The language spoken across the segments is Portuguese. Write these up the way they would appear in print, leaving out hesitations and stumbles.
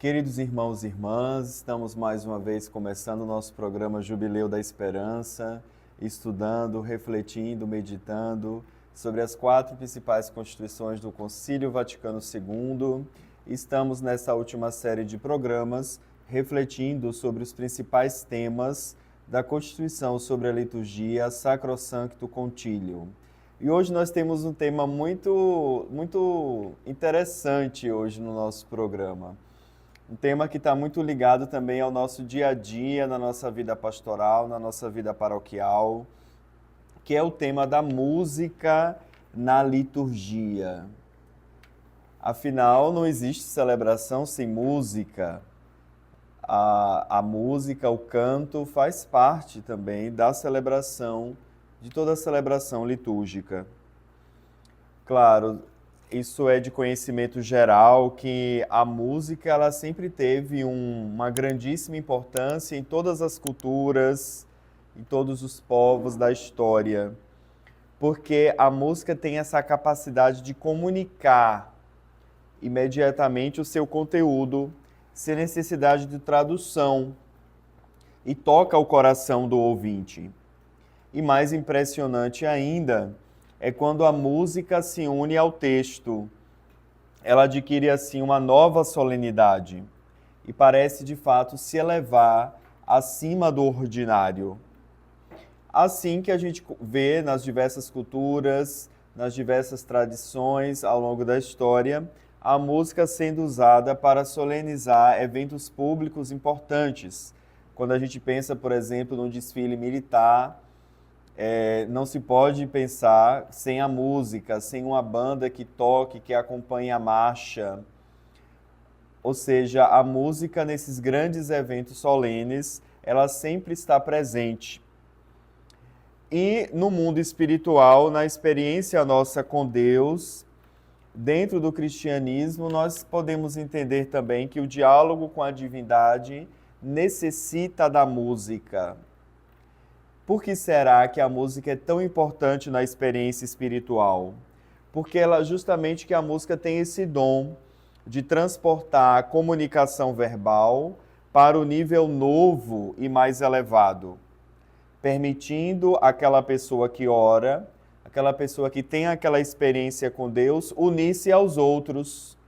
Queridos irmãos e irmãs, estamos mais uma vez começando o nosso programa Jubileu da Esperança, estudando, refletindo, meditando sobre as 4 principais constituições do Concílio Vaticano II. Estamos nessa última série de programas refletindo sobre os principais temas da Constituição sobre a liturgia Sacrosancto Concilium. E hoje nós temos um tema muito interessante hoje no nosso programa. Um tema que está muito ligado também ao nosso dia a dia, na nossa vida pastoral, na nossa vida paroquial, que é o tema da música na liturgia. Afinal, não existe celebração sem música. A música, o canto, faz parte também da celebração, de toda a celebração litúrgica. Claro, isso é de conhecimento geral, que a música ela sempre teve uma grandíssima importância em todas as culturas, em todos os povos da história, porque a música tem essa capacidade de comunicar imediatamente o seu conteúdo, sem necessidade de tradução, e toca o coração do ouvinte. E mais impressionante ainda é quando a música se une ao texto. Ela adquire assim uma nova solenidade e parece de fato se elevar acima do ordinário. Assim que a gente vê nas diversas culturas, nas diversas tradições ao longo da história, a música sendo usada para solenizar eventos públicos importantes. Quando a gente pensa, por exemplo, num desfile militar, não se pode pensar sem a música, sem uma banda que toque, que acompanhe a marcha. Ou seja, a música nesses grandes eventos solenes, ela sempre está presente. E no mundo espiritual, na experiência nossa com Deus, dentro do cristianismo, nós podemos entender também que o diálogo com a divindade necessita da música. Por que será que a música é tão importante na experiência espiritual? Porque justamente que a música tem esse dom de transportar a comunicação verbal para o nível novo e mais elevado, permitindo àquela pessoa que ora, aquela pessoa que tem aquela experiência com Deus, unir-se aos outros.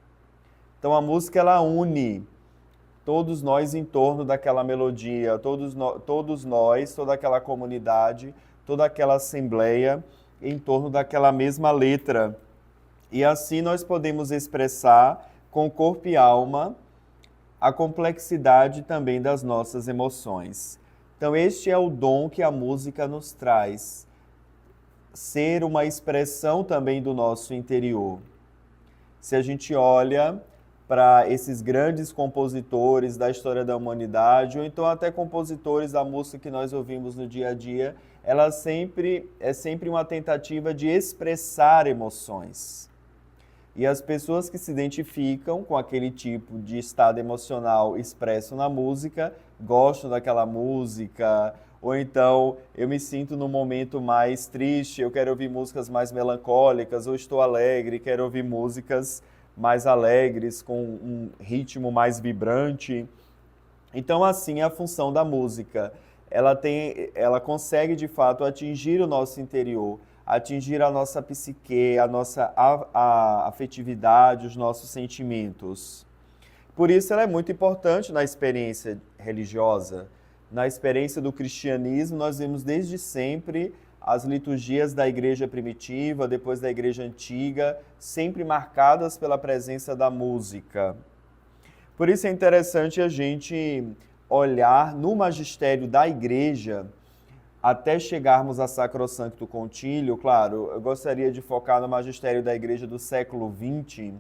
Então a música ela une todos nós em torno daquela melodia, todos nós, toda aquela comunidade, toda aquela assembleia em torno daquela mesma letra. E assim nós podemos expressar com corpo e alma a complexidade também das nossas emoções. Então este é o dom que a música nos traz, ser uma expressão também do nosso interior. Se a gente olha para esses grandes compositores da história da humanidade, ou então até compositores da música que nós ouvimos no dia a dia, ela é sempre uma tentativa de expressar emoções. E as pessoas que se identificam com aquele tipo de estado emocional expresso na música, gostam daquela música, ou então eu me sinto num momento mais triste, eu quero ouvir músicas mais melancólicas, ou estou alegre, quero ouvir músicas mais alegres, com um ritmo mais vibrante. Então, assim, é a função da música. Ela consegue, de fato, atingir o nosso interior, atingir a nossa psique, a nossa afetividade, os nossos sentimentos. Por isso, ela é muito importante na experiência religiosa. Na experiência do cristianismo, nós vemos desde sempre as liturgias da igreja primitiva, depois da igreja antiga, sempre marcadas pela presença da música. Por isso é interessante a gente olhar no magistério da igreja, até chegarmos a Sacrosancto Concílio. Claro, eu gostaria de focar no magistério da igreja do século XX,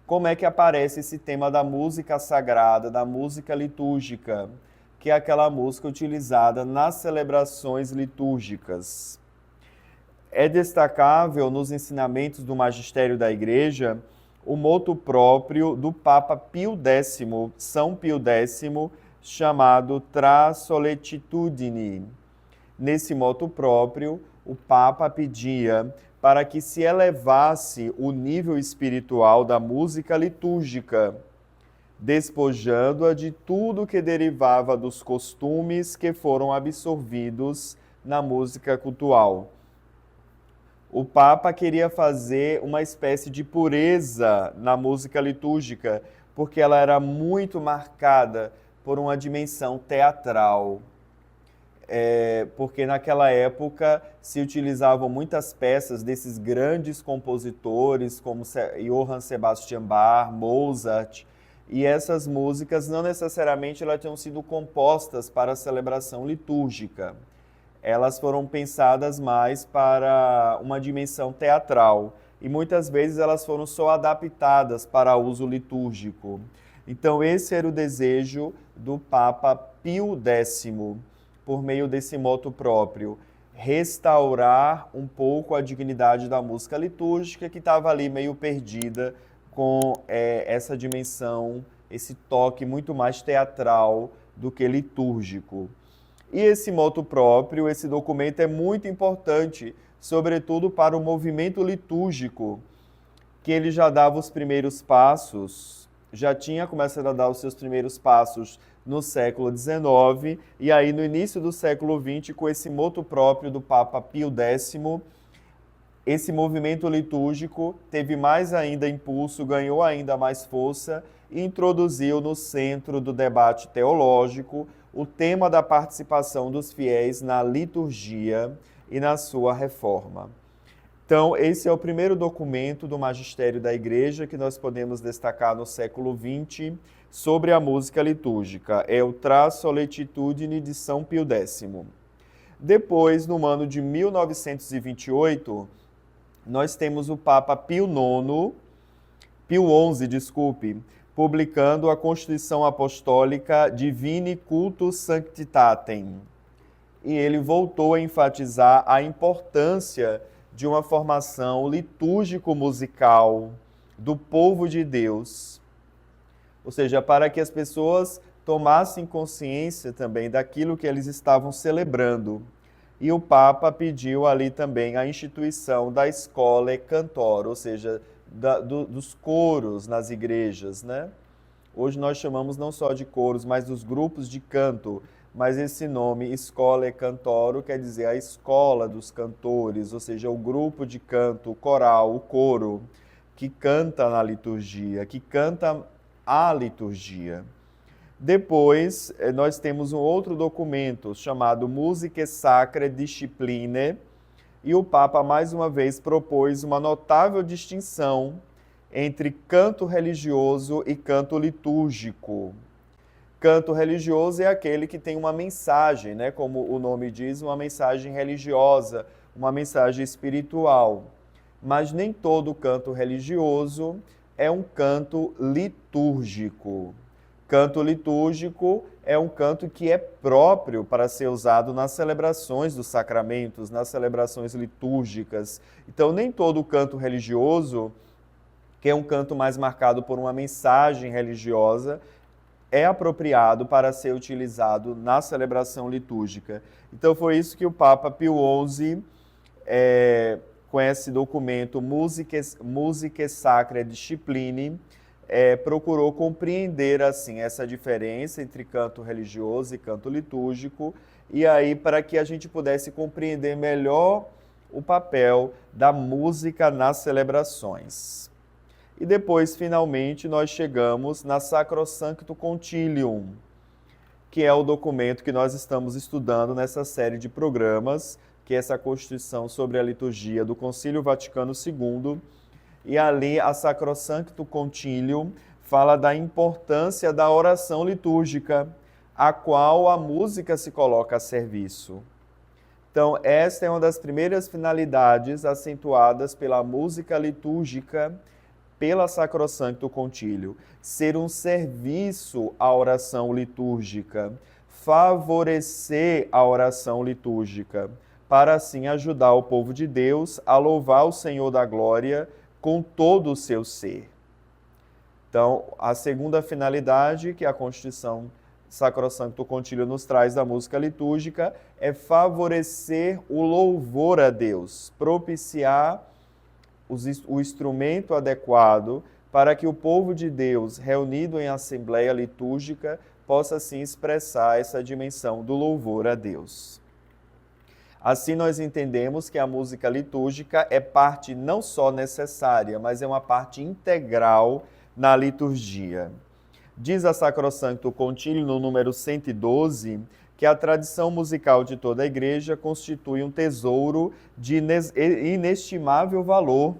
como é que aparece esse tema da música sagrada, da música litúrgica, que é aquela música utilizada nas celebrações litúrgicas. É destacável nos ensinamentos do magistério da Igreja o motu próprio do Papa Pio X, São Pio X, chamado Tra Solecitudine. Nesse motu próprio, o Papa pedia para que se elevasse o nível espiritual da música litúrgica, despojando-a de tudo que derivava dos costumes que foram absorvidos na música cultual. O Papa queria fazer uma espécie de pureza na música litúrgica, porque ela era muito marcada por uma dimensão teatral. Porque naquela época se utilizavam muitas peças desses grandes compositores, como Johann Sebastian Bach, Mozart, e essas músicas não necessariamente elas tinham sido compostas para a celebração litúrgica. Elas foram pensadas mais para uma dimensão teatral e muitas vezes elas foram só adaptadas para uso litúrgico. Então esse era o desejo do Papa Pio X, por meio desse motu próprio, restaurar um pouco a dignidade da música litúrgica que estava ali meio perdida com essa dimensão, esse toque muito mais teatral do que litúrgico. E esse motu próprio, esse documento é muito importante, sobretudo para o movimento litúrgico, que ele já dava os primeiros passos, já tinha começado a dar os seus primeiros passos no século XIX, e aí no início do século XX, com esse motu próprio do Papa Pio X, esse movimento litúrgico teve mais ainda impulso, ganhou ainda mais força e introduziu no centro do debate teológico o tema da participação dos fiéis na liturgia e na sua reforma. Então, esse é o primeiro documento do magistério da Igreja que nós podemos destacar no século XX sobre a música litúrgica. É o Tra Solecitudine de São Pio X. Depois, no ano de 1928, nós temos o Papa Pio XI, publicando a Constituição Apostólica Divini Cultus Sanctitatem. E ele voltou a enfatizar a importância de uma formação litúrgico-musical do povo de Deus. Ou seja, para que as pessoas tomassem consciência também daquilo que eles estavam celebrando. E o Papa pediu ali também a instituição da Scholae Cantorum, ou seja, dos coros nas igrejas, né? Hoje nós chamamos não só de coros, mas dos grupos de canto. Mas esse nome, Scholae Cantorum, quer dizer a escola dos cantores, ou seja, o grupo de canto, o coral, o coro, que canta na liturgia, que canta a liturgia. Depois, nós temos um outro documento chamado Musicae Sacrae Disciplinae, e o Papa, mais uma vez, propôs uma notável distinção entre canto religioso e canto litúrgico. Canto religioso é aquele que tem uma mensagem, né? Como o nome diz, uma mensagem religiosa, uma mensagem espiritual. Mas nem todo canto religioso é um canto litúrgico. Canto litúrgico é um canto que é próprio para ser usado nas celebrações dos sacramentos, nas celebrações litúrgicas. Então, nem todo canto religioso, que é um canto mais marcado por uma mensagem religiosa, é apropriado para ser utilizado na celebração litúrgica. Então, foi isso que o Papa Pio XI, com esse documento Musicae Sacrae Disciplinae, procurou compreender assim essa diferença entre canto religioso e canto litúrgico, e aí para que a gente pudesse compreender melhor o papel da música nas celebrações. E depois, finalmente, nós chegamos na Sacrosancto Concilium, que é o documento que nós estamos estudando nessa série de programas, que é essa Constituição sobre a Liturgia do Concílio Vaticano II. E ali a Sacrosancto Concilium fala da importância da oração litúrgica, a qual a música se coloca a serviço. Então, esta é uma das primeiras finalidades acentuadas pela música litúrgica, pela Sacrosancto Concilium, ser um serviço à oração litúrgica, favorecer a oração litúrgica, para assim ajudar o povo de Deus a louvar o Senhor da glória com todo o seu ser. Então, a segunda finalidade que a Constituição Sacrosancto Concilium nos traz da música litúrgica é favorecer o louvor a Deus, propiciar o instrumento adequado para que o povo de Deus, reunido em assembleia litúrgica, possa assim expressar essa dimensão do louvor a Deus. Assim nós entendemos que a música litúrgica é parte não só necessária, mas é uma parte integral na liturgia. Diz a Sacrosancto Concílio no número 112 que a tradição musical de toda a Igreja constitui um tesouro de inestimável valor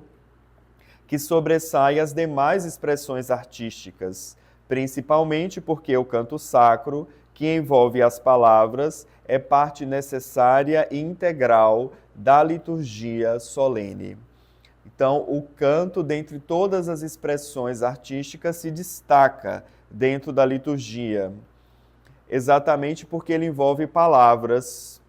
que sobressai as demais expressões artísticas, principalmente porque o canto sacro, que envolve as palavras, é parte necessária e integral da liturgia solene. Então, o canto, dentre todas as expressões artísticas, se destaca dentro da liturgia, exatamente porque ele envolve palavras,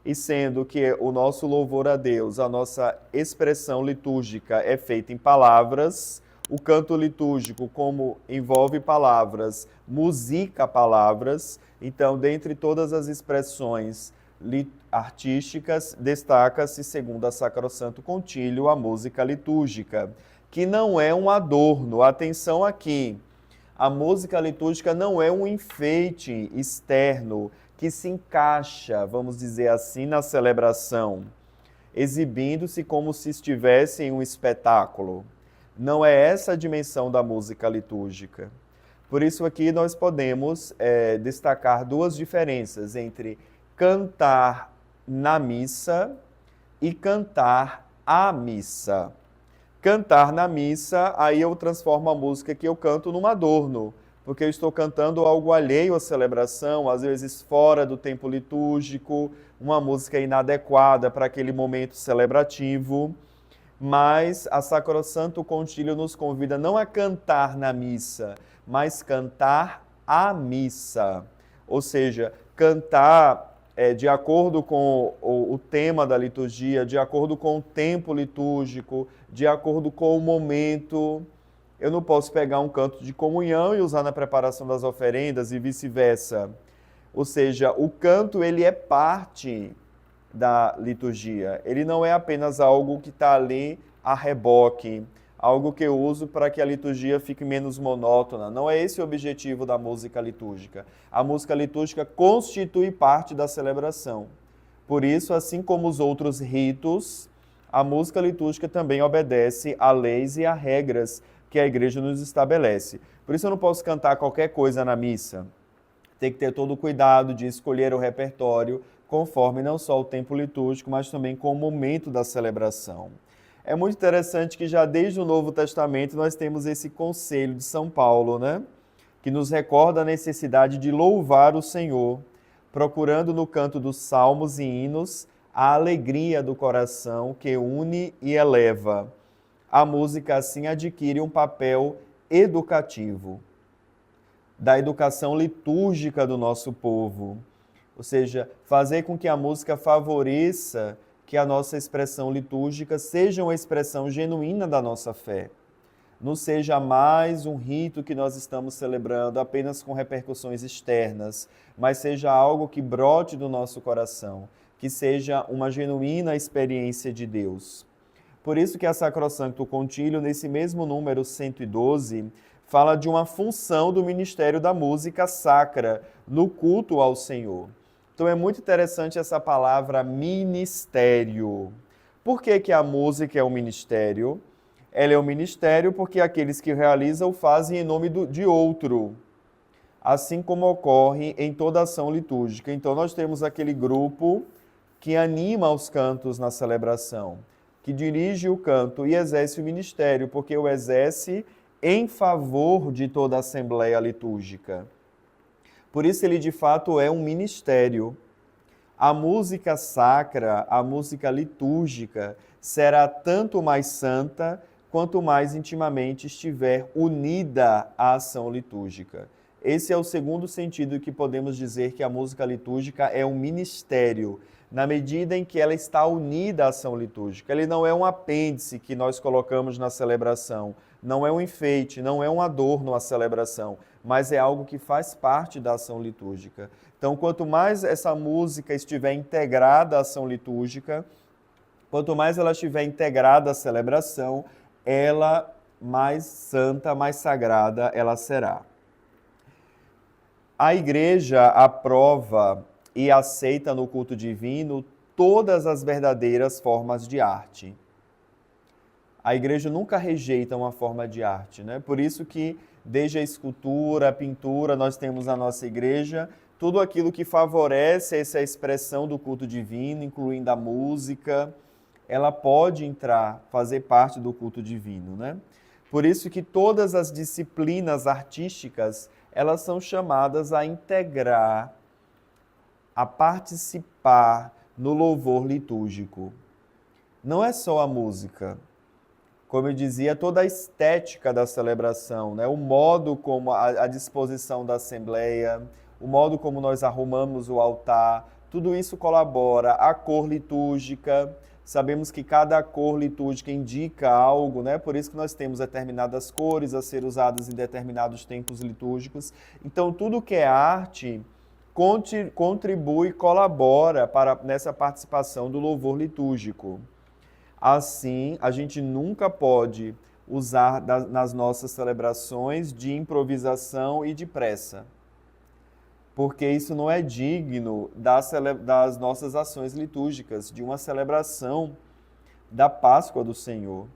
e sendo que o nosso louvor a Deus, a nossa expressão litúrgica é feita em palavras, o canto litúrgico, como envolve palavras, musica palavras, então, dentre todas as expressões artísticas, destaca-se, segundo a Sacrosanto Concílio, a música litúrgica, que não é um adorno. Atenção aqui, a música litúrgica não é um enfeite externo que se encaixa, vamos dizer assim, na celebração, exibindo-se como se estivesse em um espetáculo. Não é essa a dimensão da música litúrgica. Por isso aqui nós podemos destacar duas diferenças entre cantar na missa e cantar à missa. Cantar na missa, aí eu transformo a música que eu canto num adorno, porque eu estou cantando algo alheio à celebração, às vezes fora do tempo litúrgico, uma música inadequada para aquele momento celebrativo. Mas a Sacrosanto Concílio nos convida não a cantar na missa, mas cantar à missa. Ou seja, cantar de acordo com o tema da liturgia, de acordo com o tempo litúrgico, de acordo com o momento. Eu não posso pegar um canto de comunhão e usar na preparação das oferendas e vice-versa. Ou seja, o canto ele é parte da liturgia. Ele não é apenas algo que está ali a reboque, algo que eu uso para que a liturgia fique menos monótona. Não é esse o objetivo da música litúrgica. A música litúrgica constitui parte da celebração. Por isso, assim como os outros ritos, a música litúrgica também obedece a leis e a regras que a igreja nos estabelece. Por isso eu não posso cantar qualquer coisa na missa. Tem que ter todo o cuidado de escolher o repertório conforme não só o tempo litúrgico, mas também com o momento da celebração. É muito interessante que já desde o Novo Testamento nós temos esse conselho de São Paulo, né? Que nos recorda a necessidade de louvar o Senhor, procurando no canto dos salmos e hinos a alegria do coração que une e eleva. A música assim adquire um papel educativo, da educação litúrgica do nosso povo. Ou seja, fazer com que a música favoreça que a nossa expressão litúrgica seja uma expressão genuína da nossa fé. Não seja mais um rito que nós estamos celebrando apenas com repercussões externas, mas seja algo que brote do nosso coração, que seja uma genuína experiência de Deus. Por isso que a Sacrosancto Concílio, nesse mesmo número 112, fala de uma função do ministério da música sacra no culto ao Senhor. Então é muito interessante essa palavra ministério. Por que a música é um ministério? Ela é um ministério porque aqueles que realizam fazem em nome de outro, assim como ocorre em toda ação litúrgica. Então nós temos aquele grupo que anima os cantos na celebração, que dirige o canto e exerce o ministério, porque o exerce em favor de toda a assembleia litúrgica. Por isso ele de fato é um ministério. A música sacra, a música litúrgica, será tanto mais santa quanto mais intimamente estiver unida à ação litúrgica. Esse é o segundo sentido que podemos dizer que a música litúrgica é um ministério, na medida em que ela está unida à ação litúrgica. Ele não é um apêndice que nós colocamos na celebração, não é um enfeite, não é um adorno à celebração, mas é algo que faz parte da ação litúrgica. Então, quanto mais essa música estiver integrada à ação litúrgica, quanto mais ela estiver integrada à celebração, ela mais santa, mais sagrada ela será. A Igreja aprova e aceita no culto divino todas as verdadeiras formas de arte. A Igreja nunca rejeita uma forma de arte, né? Por isso que, desde a escultura, a pintura, nós temos na nossa Igreja tudo aquilo que favorece essa expressão do culto divino, incluindo a música, ela pode entrar, fazer parte do culto divino, né? Por isso que todas as disciplinas artísticas, elas são chamadas a integrar, a participar no louvor litúrgico. Não é só a música. Como eu dizia, toda a estética da celebração, né? O modo como a disposição da Assembleia, o modo como nós arrumamos o altar, tudo isso colabora. A cor litúrgica, sabemos que cada cor litúrgica indica algo, né? Por isso que nós temos determinadas cores a ser usadas em determinados tempos litúrgicos. Então, tudo que é arte contribui, colabora nessa participação do louvor litúrgico. Assim, a gente nunca pode usar nas nossas celebrações de improvisação e de pressa, porque isso não é digno das nossas ações litúrgicas, de uma celebração da Páscoa do Senhor,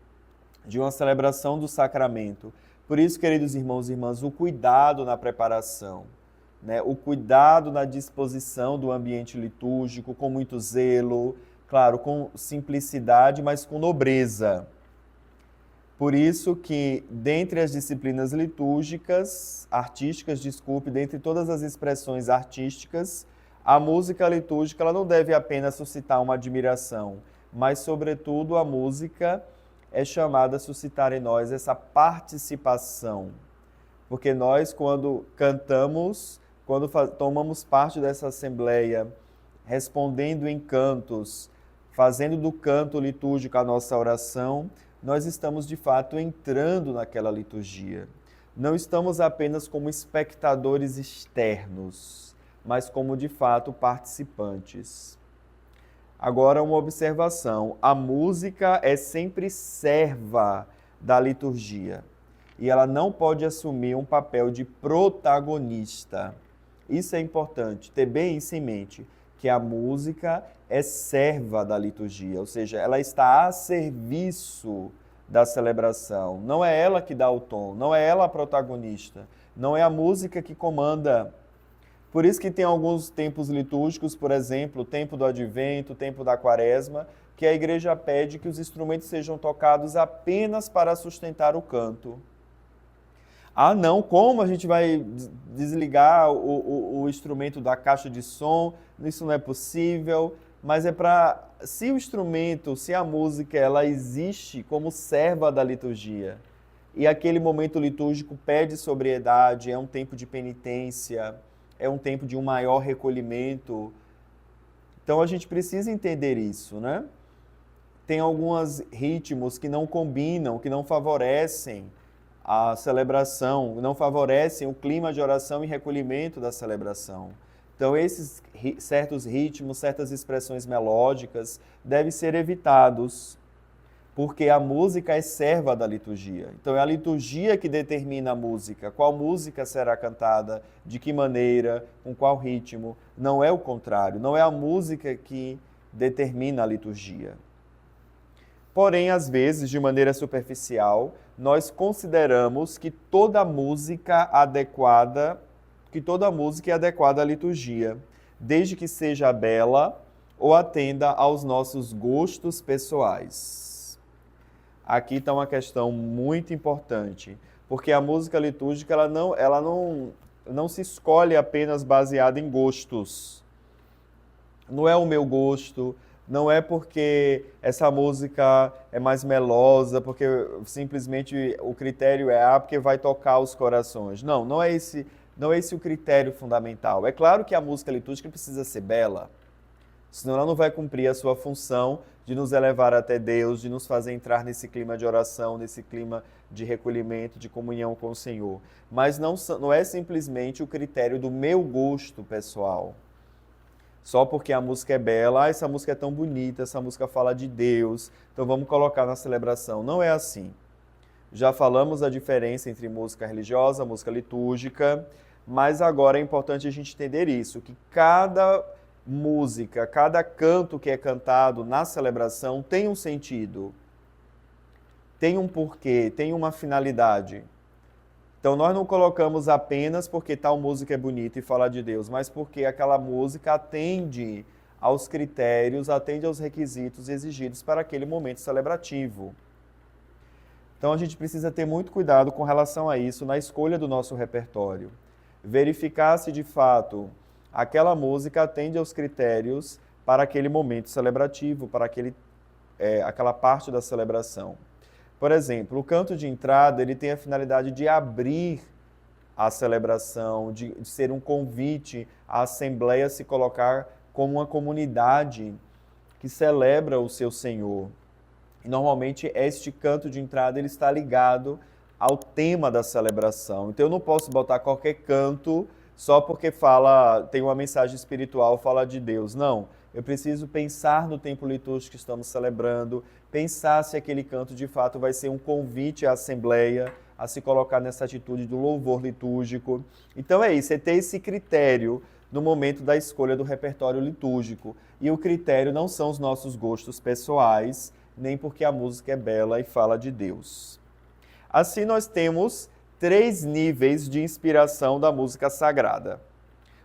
de uma celebração do sacramento. Por isso, queridos irmãos e irmãs, o cuidado na preparação, né? O cuidado na disposição do ambiente litúrgico, com muito zelo, claro, com simplicidade, mas com nobreza. Por isso que, dentre as disciplinas litúrgicas, artísticas, dentre todas as expressões artísticas, a música litúrgica ela não deve apenas suscitar uma admiração, mas, sobretudo, a música é chamada a suscitar em nós essa participação. Porque nós, quando cantamos, quando tomamos parte dessa assembleia, respondendo em cantos, fazendo do canto litúrgico a nossa oração, nós estamos de fato entrando naquela liturgia. Não estamos apenas como espectadores externos, mas como de fato participantes. Agora, uma observação: a música é sempre serva da liturgia e ela não pode assumir um papel de protagonista. Isso é importante, ter bem isso em mente, que a música é serva da liturgia, ou seja, ela está a serviço da celebração. Não é ela que dá o tom, não é ela a protagonista, não é a música que comanda. Por isso que tem alguns tempos litúrgicos, por exemplo, o tempo do Advento, o tempo da Quaresma, que a Igreja pede que os instrumentos sejam tocados apenas para sustentar o canto. Ah, não, como a gente vai desligar o instrumento da caixa de som? Isso não é possível, mas é para... Se o instrumento, se a música, ela existe como serva da liturgia, e aquele momento litúrgico pede sobriedade, é um tempo de penitência, é um tempo de um maior recolhimento, então a gente precisa entender isso, né? Tem alguns ritmos que não combinam, que não favorecem a celebração, não favorecem o clima de oração e recolhimento da celebração. Então, esses certos ritmos, certas expressões melódicas devem ser evitados, porque a música é serva da liturgia. Então, é a liturgia que determina a música, qual música será cantada, de que maneira, com qual ritmo. Não é o contrário, não é a música que determina a liturgia. Porém, às vezes, de maneira superficial, nós consideramos que toda música é adequada à liturgia, desde que seja bela ou atenda aos nossos gostos pessoais. Aqui está uma questão muito importante, porque a música litúrgica ela não se escolhe apenas baseada em gostos. Não é o meu gosto, não é porque essa música é mais melosa, porque simplesmente o critério é porque vai tocar os corações. Não é esse o critério fundamental. É claro que a música litúrgica precisa ser bela, senão ela não vai cumprir a sua função de nos elevar até Deus, de nos fazer entrar nesse clima de oração, nesse clima de recolhimento, de comunhão com o Senhor. Mas não é simplesmente o critério do meu gosto pessoal. Só porque a música é bela, essa música é tão bonita, essa música fala de Deus, então vamos colocar na celebração. Não é assim. Já falamos a diferença entre música religiosa, música litúrgica, mas agora é importante a gente entender isso, que cada música, cada canto que é cantado na celebração tem um sentido, tem um porquê, tem uma finalidade. Então nós não colocamos apenas porque tal música é bonita e fala de Deus, mas porque aquela música atende aos critérios, atende aos requisitos exigidos para aquele momento celebrativo. Então a gente precisa ter muito cuidado com relação a isso na escolha do nosso repertório. Verificar se de fato aquela música atende aos critérios para aquele momento celebrativo, para aquela parte da celebração. Por exemplo, o canto de entrada ele tem a finalidade de abrir a celebração, de ser um convite à Assembleia a se colocar como uma comunidade que celebra o seu Senhor. E, normalmente, este canto de entrada ele está ligado ao tema da celebração. Então, eu não posso botar qualquer canto só porque tem uma mensagem espiritual, fala de Deus. Não, eu preciso pensar no tempo litúrgico que estamos celebrando, pensar se aquele canto de fato vai ser um convite à Assembleia a se colocar nessa atitude do louvor litúrgico. Então é isso, é ter esse critério no momento da escolha do repertório litúrgico. E o critério não são os nossos gostos pessoais, nem porque a música é bela e fala de Deus. Assim, nós temos 3 níveis de inspiração da música sagrada.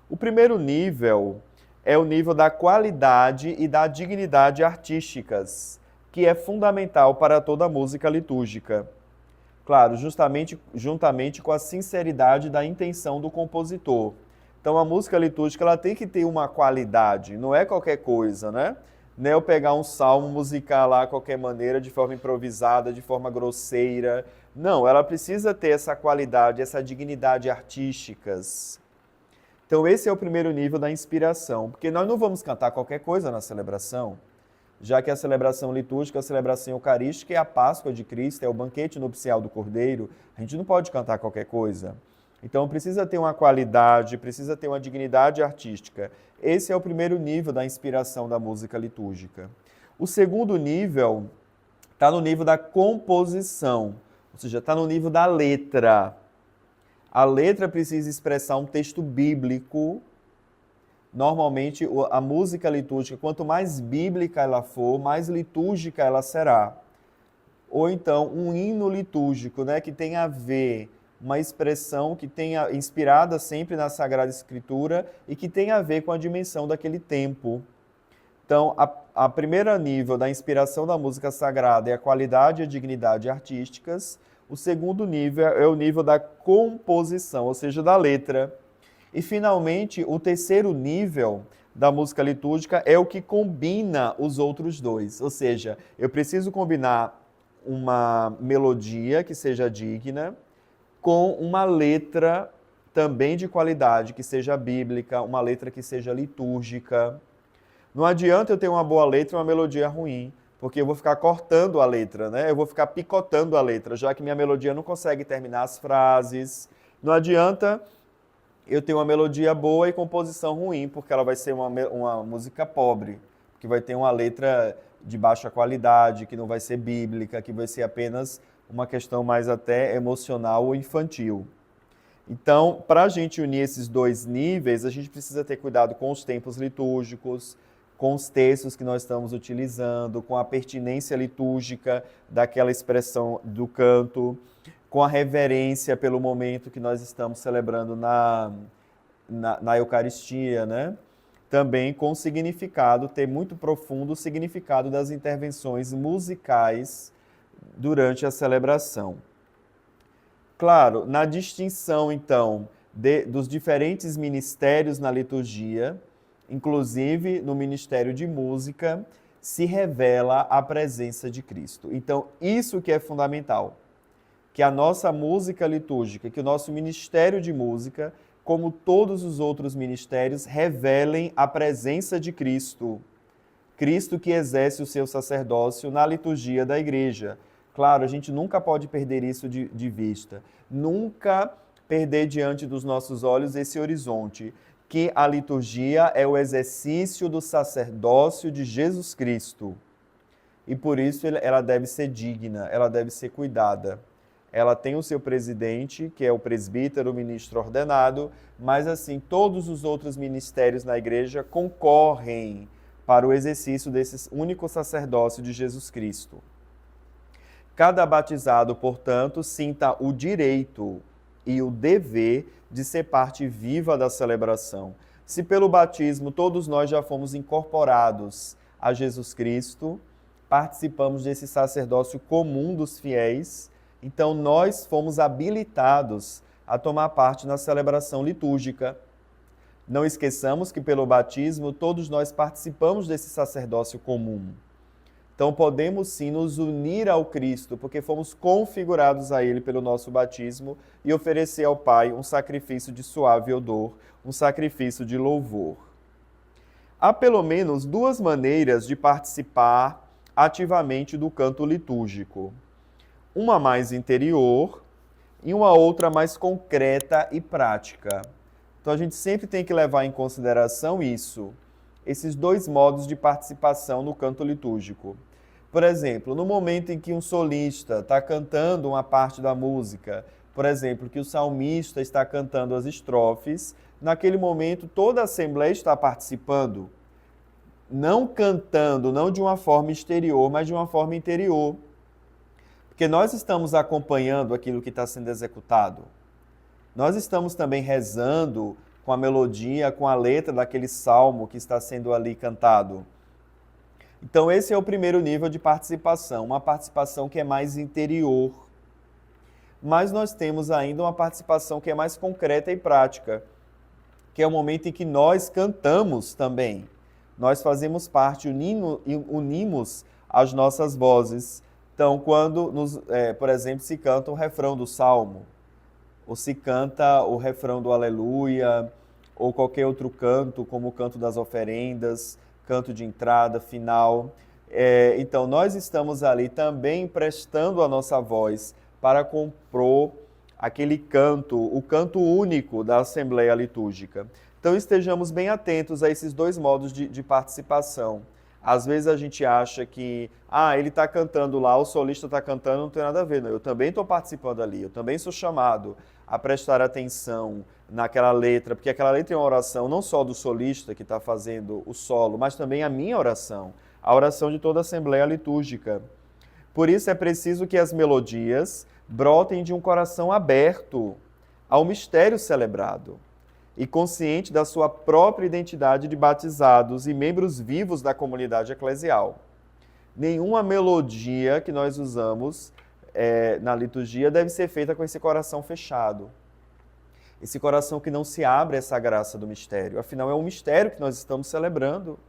O primeiro nível é o nível da qualidade e da dignidade artísticas, que é fundamental para toda música litúrgica. Claro, juntamente com a sinceridade da intenção do compositor. Então, a música litúrgica ela tem que ter uma qualidade, não é qualquer coisa, né? Não é eu pegar um salmo musical lá de qualquer maneira, de forma improvisada, de forma grosseira. Não, ela precisa ter essa qualidade, essa dignidade artísticas. Então, esse é o primeiro nível da inspiração, porque nós não vamos cantar qualquer coisa na celebração, já que a celebração litúrgica, a celebração eucarística é a Páscoa de Cristo, é o banquete nupcial do Cordeiro, a gente não pode cantar qualquer coisa. Então, precisa ter uma qualidade, precisa ter uma dignidade artística. Esse é o primeiro nível da inspiração da música litúrgica. O segundo nível está no nível da composição, ou seja, está no nível da letra. A letra precisa expressar um texto bíblico. Normalmente, a música litúrgica, quanto mais bíblica ela for, mais litúrgica ela será. Ou então, um hino litúrgico, né, que tenha a ver, uma expressão que tenha inspirada sempre na Sagrada Escritura e que tenha a ver com a dimensão daquele tempo. Então, a primeira nível da inspiração da música sagrada é a qualidade e a dignidade artísticas. O segundo nível é o nível da composição, ou seja, da letra. E, finalmente, o terceiro nível da música litúrgica é o que combina os outros dois. Ou seja, eu preciso combinar uma melodia que seja digna com uma letra também de qualidade, que seja bíblica, uma letra que seja litúrgica. Não adianta eu ter uma boa letra e uma melodia ruim, porque eu vou ficar cortando a letra, né? Eu vou ficar picotando a letra, já que minha melodia não consegue terminar as frases. Não adianta eu ter uma melodia boa e composição ruim, porque ela vai ser uma música pobre, que vai ter uma letra de baixa qualidade, que não vai ser bíblica, que vai ser apenas uma questão mais até emocional ou infantil. Então, para a gente unir esses dois níveis, a gente precisa ter cuidado com os tempos litúrgicos, com os textos que nós estamos utilizando, com a pertinência litúrgica daquela expressão do canto, com a reverência pelo momento que nós estamos celebrando na Eucaristia, né? Também com o significado, ter muito profundo o significado das intervenções musicais durante a celebração. Claro, na distinção, então, dos diferentes ministérios na liturgia, inclusive no ministério de música, se revela a presença de Cristo. Então, isso que é fundamental, que a nossa música litúrgica, que o nosso ministério de música, como todos os outros ministérios, revelem a presença de Cristo. Cristo que exerce o seu sacerdócio na liturgia da igreja. Claro, a gente nunca pode perder isso de vista. Nunca perder diante dos nossos olhos esse horizonte, que a liturgia é o exercício do sacerdócio de Jesus Cristo. E por isso ela deve ser digna, ela deve ser cuidada. ela tem o seu presidente, que é o presbítero, o ministro ordenado, mas assim, todos os outros ministérios na igreja concorrem para o exercício desse único sacerdócio de Jesus Cristo. Cada batizado, portanto, sinta o direito e o dever de ser parte viva da celebração. Se pelo batismo todos nós já fomos incorporados a Jesus Cristo, participamos desse sacerdócio comum dos fiéis, então nós fomos habilitados a tomar parte na celebração litúrgica. Não esqueçamos que pelo batismo todos nós participamos desse sacerdócio comum. Então podemos sim nos unir ao Cristo, porque fomos configurados a Ele pelo nosso batismo e oferecer ao Pai um sacrifício de suave odor, um sacrifício de louvor. Há pelo menos duas maneiras de participar ativamente do canto litúrgico. Uma mais interior e uma outra mais concreta e prática. Então a gente sempre tem que levar em consideração isso, esses dois modos de participação no canto litúrgico. Por exemplo, no momento em que um solista está cantando uma parte da música, por exemplo, que o salmista está cantando as estrofes, naquele momento toda a assembleia está participando, não cantando, não de uma forma exterior, mas de uma forma interior. Porque nós estamos acompanhando aquilo que está sendo executado. Nós estamos também rezando com a melodia, com a letra daquele salmo que está sendo ali cantado. Então esse é o primeiro nível de participação, uma participação que é mais interior. Mas nós temos ainda uma participação que é mais concreta e prática, que é o momento em que nós cantamos também. Nós fazemos parte, unimos as nossas vozes. Então, quando, por exemplo, se canta o refrão do Salmo, ou se canta o refrão do Aleluia, ou qualquer outro canto, como o canto das oferendas, canto de entrada, final. Então, nós estamos ali também prestando a nossa voz para compor aquele canto, o canto único da Assembleia Litúrgica. Então, estejamos bem atentos a esses dois modos de participação. Às vezes a gente acha que, ele está cantando lá, o solista está cantando, não tem nada a ver. Não, eu também estou participando ali, eu também sou chamado a prestar atenção naquela letra, porque aquela letra é uma oração não só do solista que está fazendo o solo, mas também a minha oração, a oração de toda a Assembleia Litúrgica. Por isso é preciso que as melodias brotem de um coração aberto ao mistério celebrado e consciente da sua própria identidade de batizados e membros vivos da comunidade eclesial. Nenhuma melodia que nós usamos na liturgia deve ser feita com esse coração fechado. Esse coração que não se abre a essa graça do mistério. Afinal, é um mistério que nós estamos celebrando.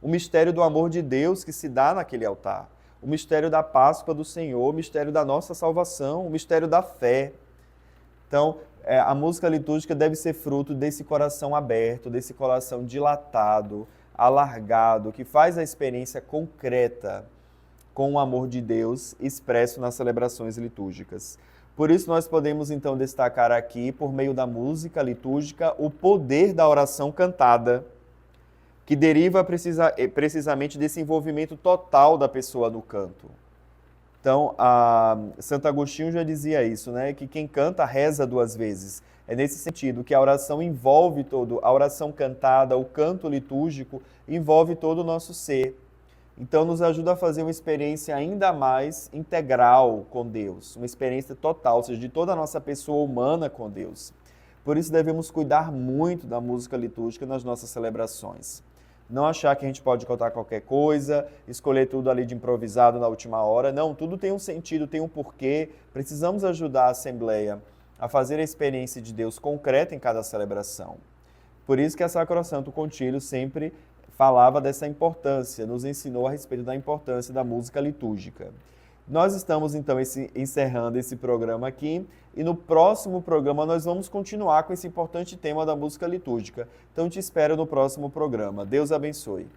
O mistério do amor de Deus que se dá naquele altar. O mistério da Páscoa do Senhor, o mistério da nossa salvação, o mistério da fé. Então, a música litúrgica deve ser fruto desse coração aberto, desse coração dilatado, alargado, que faz a experiência concreta com o amor de Deus expresso nas celebrações litúrgicas. Por isso, nós podemos, então, destacar aqui, por meio da música litúrgica, o poder da oração cantada, que deriva precisamente desse envolvimento total da pessoa no canto. Então, Santo Agostinho já dizia isso, né? Que quem canta reza duas vezes. É nesse sentido que a oração envolve a oração cantada, o canto litúrgico, envolve todo o nosso ser. Então, nos ajuda a fazer uma experiência ainda mais integral com Deus, uma experiência total, ou seja, de toda a nossa pessoa humana com Deus. Por isso, devemos cuidar muito da música litúrgica nas nossas celebrações. Não achar que a gente pode cantar qualquer coisa, escolher tudo ali de improvisado na última hora. Não, tudo tem um sentido, tem um porquê. Precisamos ajudar a Assembleia a fazer a experiência de Deus concreta em cada celebração. Por isso que a Sacrosanto Concílio sempre falava dessa importância, nos ensinou a respeito da importância da música litúrgica. Nós estamos, então, encerrando esse programa aqui e no próximo programa nós vamos continuar com esse importante tema da música litúrgica. Então, te espero no próximo programa. Deus abençoe.